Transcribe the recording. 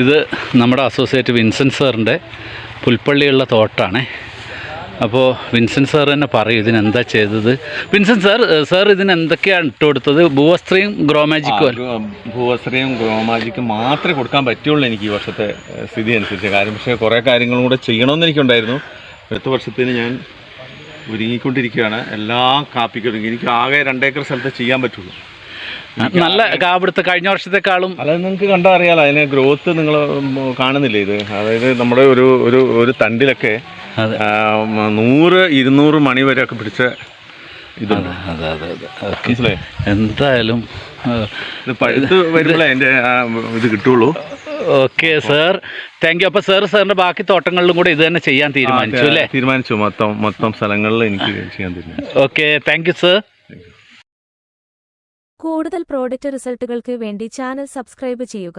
ഇത് നമ്മുടെ associate Vincent സാറിൻ്റെ പുൽപ്പള്ളിയുള്ള തോട്ടാണ്. അപ്പോൾ വിൻസെൻ്റ് സാർ തന്നെ പറയും ഇതിനെന്താ ചെയ്തത്. വിൻസെൻ്റ് സാർ ഇതിന് എന്തൊക്കെയാണ് ഇട്ട് കൊടുത്തത്? ഭൂവസ്ത്രയും ഗ്രോമാജിക്കും. ഭൂവസ്ത്രയും ഗ്രോമാജിക്കും മാത്രമേ കൊടുക്കാൻ പറ്റുള്ളൂ എനിക്ക് ഈ വർഷത്തെ സ്ഥിതി അനുസരിച്ച്. കാര്യം പക്ഷേ കുറേ കാര്യങ്ങളും കൂടെ ചെയ്യണമെന്ന് എനിക്കുണ്ടായിരുന്നു. അടുത്ത വർഷത്തിന് ഞാൻ ഒരുങ്ങിക്കൊണ്ടിരിക്കുകയാണ്. എല്ലാ കാപ്പിക്കും എനിക്ക് ആകെ 2 ഏക്കർ സ്ഥലത്ത് ചെയ്യാൻ പറ്റുള്ളൂ. നല്ല കാപിടുത്ത കഴിഞ്ഞ വർഷത്തെക്കാളും അത് നിങ്ങൾക്ക് കണ്ടാൽ അറിയാലോ, അതിന് ഗ്രോത്ത് നിങ്ങൾ കാണുന്നില്ലേ? ഇത് അതായത് നമ്മുടെ ഒരു തണ്ടിലൊക്കെ 100-200 മണി വരെയൊക്കെ പിടിച്ച ഇതുണ്ട്. മനസ്സിലായി? എന്തായാലും ഇത് പഴുത്ത് വരുമ്പോഴേ അതിൻ്റെ ഇത് കിട്ടുള്ളൂ. Okay sir, thank you. അപ്പോൾ സാറിൻ്റെ ബാക്കി തോട്ടങ്ങളിലും കൂടെ ഇത് തന്നെ ചെയ്യാൻ തീരുമാനിച്ചു അല്ലേ? തീരുമാനിച്ചു. മൊത്തം സ്ഥലങ്ങളിൽ എനിക്ക് ചെയ്യാൻ തീരുമാനിച്ചു. Okay, thank you sir. കൂടുതൽ പ്രോഡക്റ്റ് റിസൾട്ടുകൾക്ക് വേണ്ടി ചാനൽ സബ്സ്ക്രൈബ് ചെയ്യുക.